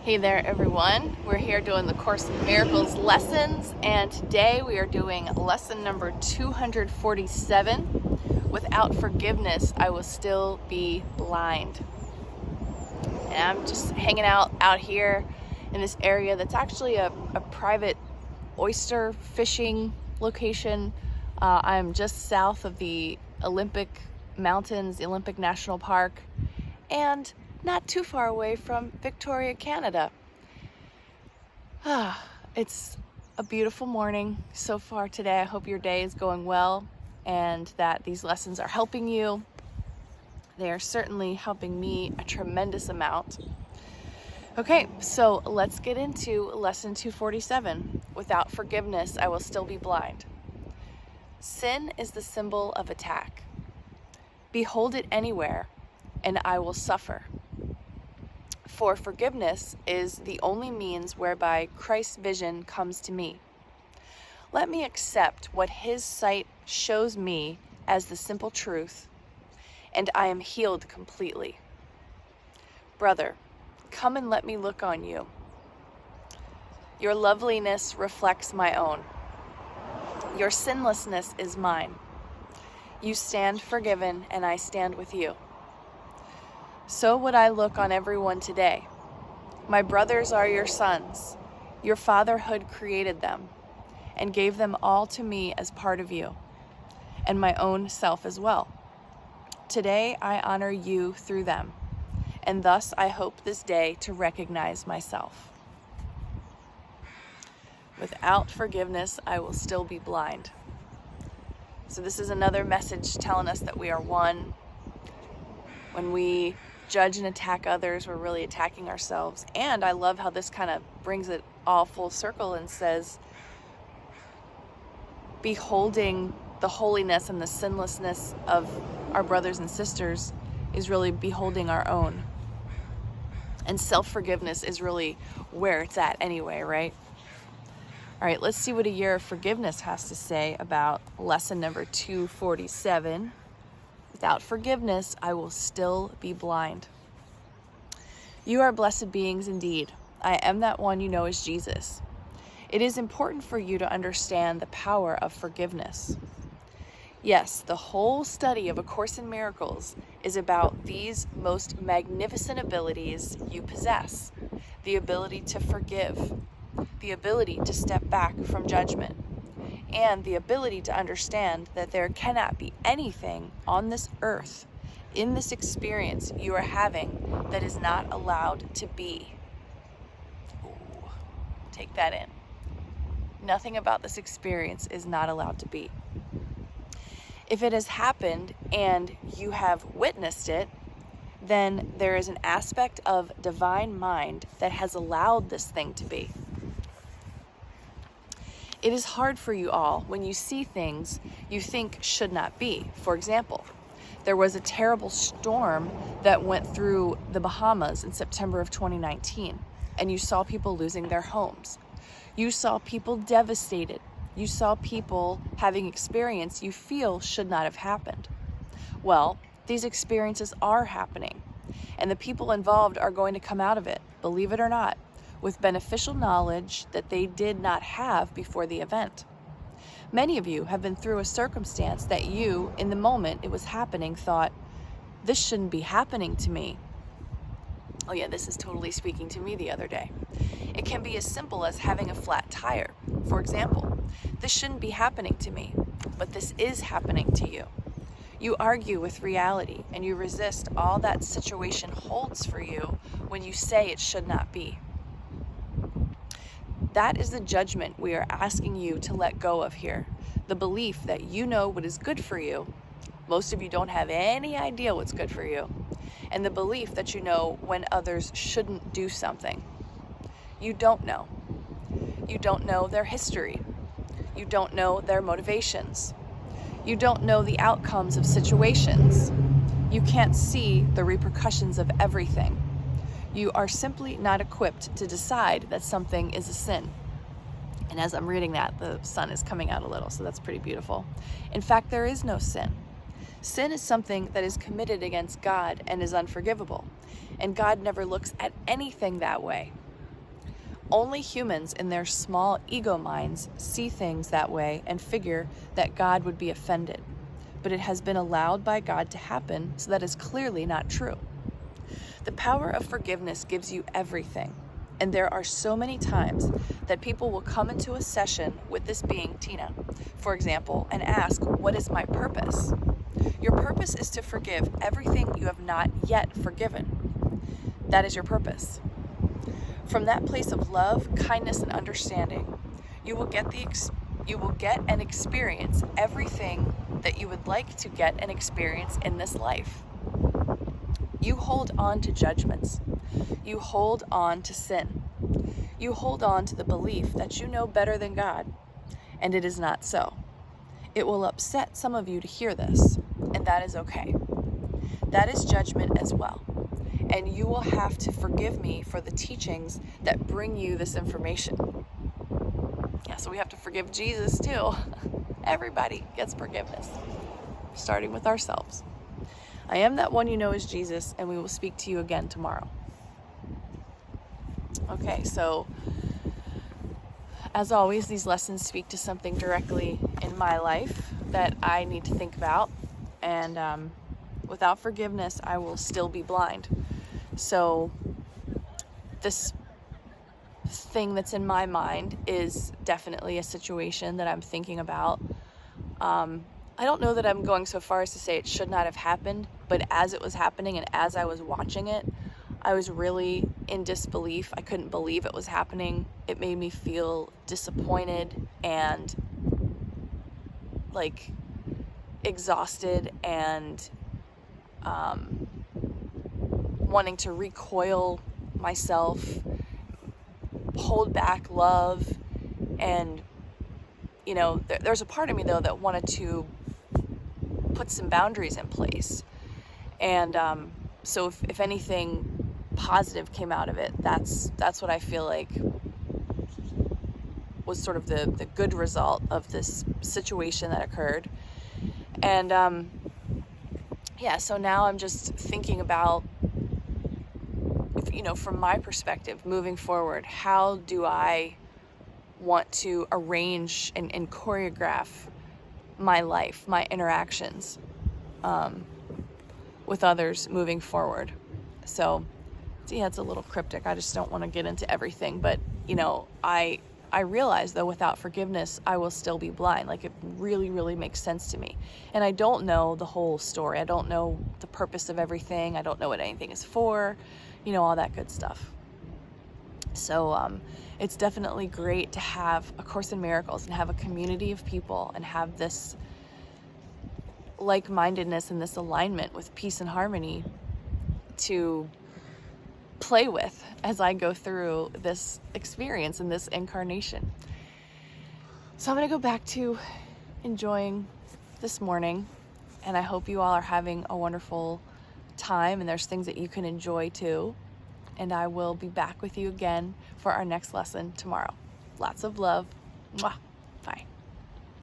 Hey there everyone, we're here doing the Course in Miracles lessons, and today we are doing lesson number 247, Without Forgiveness I Will Still Be Blind. And I'm just hanging out here in this area that's actually a private oyster fishing location. I'm just south of the Olympic Mountains, the Olympic National Park, and not too far away from Victoria, Canada. It's a beautiful morning so far today. I hope your day is going well and that these lessons are helping you. They are certainly helping me a tremendous amount. Okay, so let's get into lesson 247. Without forgiveness, I will still be blind. Sin is the symbol of attack. Behold it anywhere, and I will suffer. For forgiveness is the only means whereby Christ's vision comes to me. Let me accept what his sight shows me as the simple truth, and I am healed completely. Brother, come and let me look on you. Your loveliness reflects my own. Your sinlessness is mine. You stand forgiven, and I stand with you. So would I look on everyone today. My brothers are your sons. Your fatherhood created them and gave them all to me as part of you, and my own self as well. Today I honor you through them, and thus I hope this day to recognize myself. Without forgiveness, I will still be blind. So this is another message telling us that we are one. When we judge and attack others, we're really attacking ourselves. And I love how this kind of brings it all full circle and says, beholding the holiness and the sinlessness of our brothers and sisters is really beholding our own. And self-forgiveness is really where it's at anyway, right? All right, let's see what a year of forgiveness has to say about lesson number 247. Without forgiveness, I will still be blind. You are blessed beings indeed. I am that one you know as Jesus. It is important for you to understand the power of forgiveness. Yes, the whole study of A Course in Miracles is about these most magnificent abilities you possess. The ability to forgive, the ability to step back from judgment, and the ability to understand that there cannot be anything on this earth, in this experience you are having, that is not allowed to be. Ooh, take that in. Nothing about this experience is not allowed to be. If it has happened and you have witnessed it, then there is an aspect of divine mind that has allowed this thing to be. It is hard for you all when you see things you think should not be. For example, there was a terrible storm that went through the Bahamas in September of 2019, and you saw people losing their homes. You saw people devastated. You saw people having experience you feel should not have happened. Well, these experiences are happening, and the people involved are going to come out of it, believe it or not, with beneficial knowledge that they did not have before the event. Many of you have been through a circumstance that you, in the moment it was happening, thought, this shouldn't be happening to me. Oh yeah, this is totally speaking to me the other day. It can be as simple as having a flat tire. For example, this shouldn't be happening to me, but this is happening to you. You argue with reality and you resist all that situation holds for you when you say it should not be. That is the judgment we are asking you to let go of here. The belief that you know what is good for you. Most of you don't have any idea what's good for you. And the belief that you know when others shouldn't do something. You don't know. You don't know their history. You don't know their motivations. You don't know the outcomes of situations. You can't see the repercussions of everything. You are simply not equipped to decide that something is a sin. And as I'm reading that, the sun is coming out a little, so that's pretty beautiful. In fact, there is no sin. Sin is something that is committed against God and is unforgivable. And God never looks at anything that way. Only humans in their small ego minds see things that way and figure that God would be offended. But it has been allowed by God to happen, so that is clearly not true. The power of forgiveness gives you everything. And there are so many times that people will come into a session with this being, Tina, for example, and ask, what is my purpose? Your purpose is to forgive everything you have not yet forgiven. That is your purpose. From that place of love, kindness, and understanding, you will get and experience everything that you would like to get and experience in this life. You hold on to judgments. You hold on to sin. You hold on to the belief that you know better than God, and it is not so. It will upset some of you to hear this, and that is okay. That is judgment as well. And you will have to forgive me for the teachings that bring you this information. Yeah, so we have to forgive Jesus too. Everybody gets forgiveness, starting with ourselves. I am that one you know as Jesus, and we will speak to you again tomorrow. Okay, so as always, these lessons speak to something directly in my life that I need to think about. And without forgiveness, I will still be blind. So this thing that's in my mind is definitely a situation that I'm thinking about. I don't know that I'm going so far as to say it should not have happened, but as it was happening and as I was watching it, I was really in disbelief. I couldn't believe it was happening. It made me feel disappointed and like exhausted and wanting to recoil myself, hold back love. And you know, there's a part of me though that wanted to put some boundaries in place. And so if anything positive came out of it, that's what I feel like was sort of the good result of this situation that occurred. And yeah, so now I'm just thinking about, you know, from my perspective, moving forward, how do I want to arrange and choreograph my life, my interactions with others moving forward. So, yeah, it's a little cryptic. I just don't want to get into everything. But, you know, I realize, though, without forgiveness, I will still be blind. Like, it really, really makes sense to me. And I don't know the whole story. I don't know the purpose of everything. I don't know what anything is for, you know, all that good stuff. So it's definitely great to have A Course in Miracles and have a community of people and have this like-mindedness and this alignment with peace and harmony to play with as I go through this experience in this incarnation. So I'm going to go back to enjoying this morning, and I hope you all are having a wonderful time and there's things that you can enjoy too. And I will be back with you again for our next lesson tomorrow. Lots of love. Mwah.